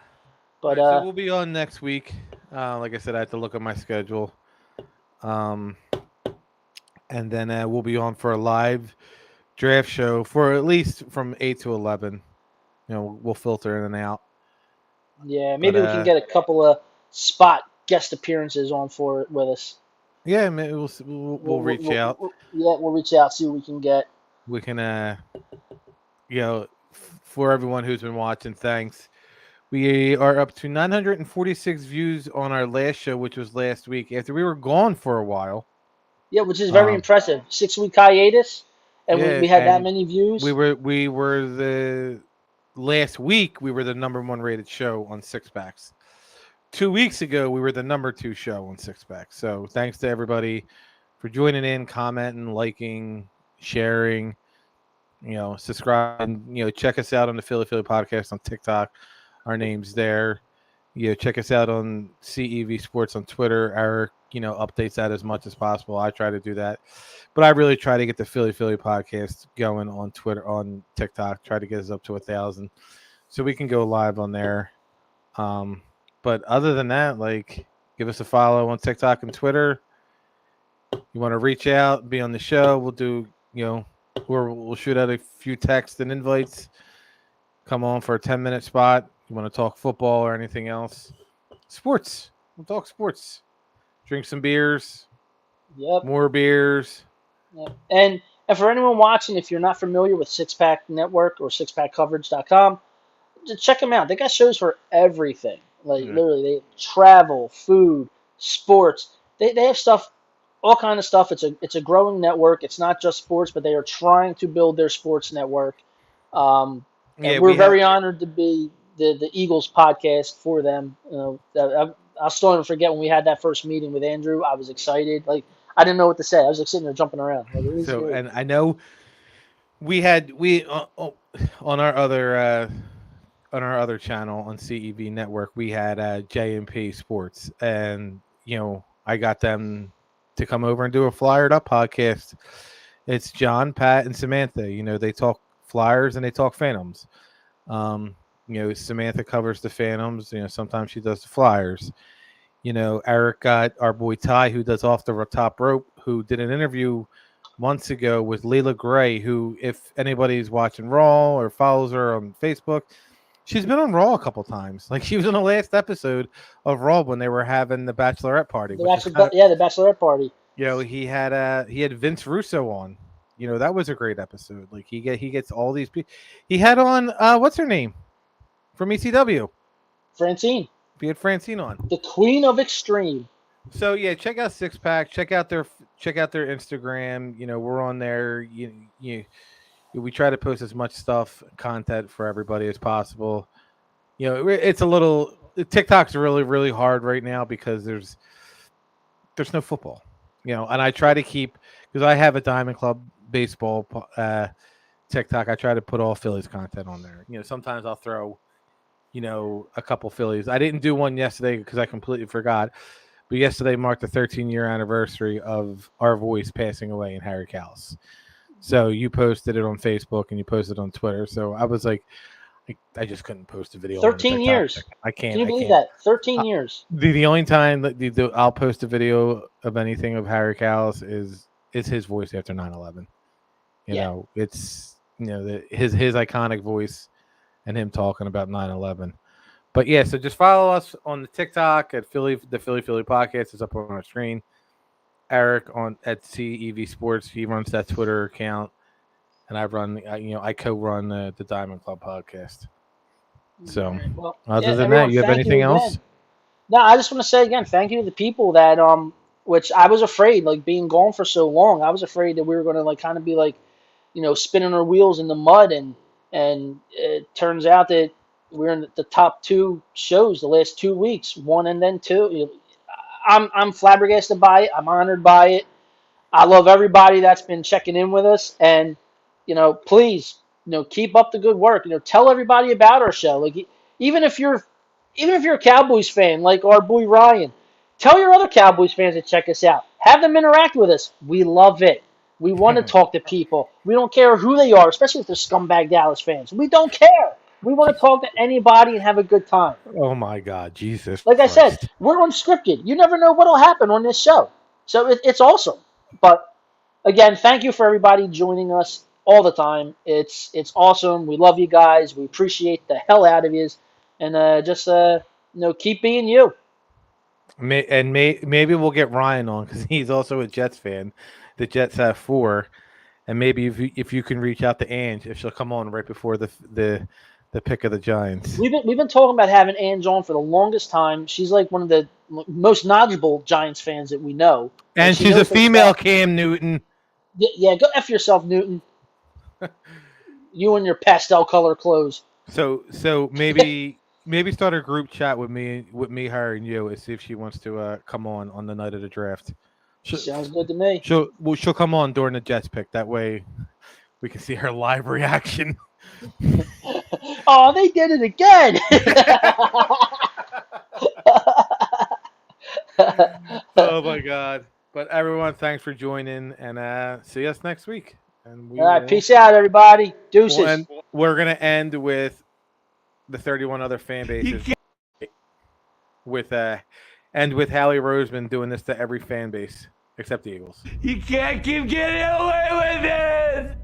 But so we'll be on next week. Like I said, I have to look at my schedule. And then we'll be on for a live draft show for at least from 8 to 11. We'll filter in and out. Yeah, maybe we can get a couple of spot guest appearances on for it with us. Yeah, maybe we'll reach out. We'll reach out, see what we can get. We can, for everyone who's been watching, thanks. We are up to 946 views on our last show, which was last week, after we were gone for a while. Yeah, which is very impressive. 6-week hiatus, and we had that many views. We were the last week. We were the #1 rated show on Six Packs. 2 weeks ago, we were the #2 show on Six Packs. So thanks to everybody for joining in, commenting, liking, sharing. Subscribe. Check us out on the Philly Podcast on TikTok. Our name's there. Check us out on CEV Sports on Twitter. Eric, updates that as much as possible. I try to do that, but I really try to get the Philly Podcast going on Twitter, on TikTok. Try to get us up to 1,000, so we can go live on there. But other than that, give us a follow on TikTok and Twitter. You want to reach out, be on the show? We'll do, we'll shoot out a few texts and invites. Come on for a 10-minute spot. You want to talk football or anything else? Sports. We'll talk sports. Drink some beers. Yep. More beers. Yep. And for anyone watching, if you're not familiar with Six Pack Network or sixpackcoverage.com, just check them out. They got shows for everything. Literally, they travel, food, sports. They have stuff, all kind of stuff. It's a growing network. It's not just sports, but they are trying to build their sports network. And we're very honored to be the Eagles podcast for them. I'll still never forget when we had that first meeting with Andrew. I was excited. I didn't know what to say. I was sitting there jumping around. And I know we on our other channel on CEV Network, we had J&P Sports, and I got them to come over and do a Flyered Up podcast. It's John, Pat, and Samantha. They talk Flyers and they talk Phantoms. Samantha covers the Phantoms. Sometimes she does the Flyers. Eric got our boy Ty, who does Off the Top Rope, who did an interview months ago with Leila Gray, who, if anybody's watching Raw or follows her on Facebook, she's been on Raw a couple times. She was in the last episode of Raw when they were having the bachelorette party. The bachelorette party. He had Vince Russo on. That was a great episode. He gets all these people. He had on what's her name from ECW? Francine. He had Francine on. The Queen of Extreme. So yeah, check out Six Pack. Check out their Instagram. We're on there. We try to post as much content for everybody as possible. It's a little TikTok's really, really hard right now because there's no football. And I try to keep, because I have a Diamond Club baseball TikTok. I try to put all Phillies content on there. Sometimes I'll throw a couple Phillies. I didn't do one yesterday because I completely forgot. But yesterday marked the 13-year anniversary of our voice passing away in Harry Callis. So you posted it on Facebook and you posted it on Twitter. So I was like, I just couldn't post a video. 13 years. I can't. Can you believe that? 13 years. The only time that I'll post a video of anything of Harry Callis is his voice after 9/11. It's his iconic voice and him talking about 9/11. But yeah, so just follow us on the TikTok at the Philly Podcast is up on our screen. Eric at CEV Sports, he runs that Twitter account, and I co-run the Diamond Club podcast. So, other than that, you have anything else? No, I just want to say again, thank you to the people that which I was afraid, like being gone for so long, I was afraid that we were going to like kind of be like, spinning our wheels in the mud, and it turns out that we're in the top 2 shows the last 2 weeks, 1 and then 2. I'm flabbergasted by it. I'm honored by it. I love everybody that's been checking in with us, and please, keep up the good work. Tell everybody about our show. Like even if you're a Cowboys fan, like our boy Ryan, tell your other Cowboys fans to check us out. Have them interact with us. We love it. We want to talk to people. We don't care who they are, especially if they're scumbag Dallas fans. We don't care. We want to talk to anybody and have a good time. Oh, my God. Jesus Like Christ. I said, we're unscripted. You never know what will happen on this show. So it's awesome. But, again, thank you for everybody joining us all the time. It's awesome. We love you guys. We appreciate the hell out of you. And just keep being you. Maybe we'll get Ryan on because he's also a Jets fan. The Jets have 4. And maybe if you can reach out to Ange, if she'll come on right before the pick of the Giants. We've been talking about having Ange on for the longest time. She's like one of the most knowledgeable Giants fans that we know. And she's a female Cam Newton. Yeah, go F yourself, Newton. You and your pastel color clothes. So maybe start a group chat with me, her, and you, and see if she wants to come on the night of the draft. Sounds good to me. She'll come on during the Jets pick. That way, we can see her live reaction. Oh, they did it again! Oh my God! But everyone, thanks for joining, and see us next week. And all right, peace out, everybody. Deuces. We're gonna end with the 31 other fan bases. With Hallie Roseman doing this to every fan base except the Eagles. You can't keep getting away with it!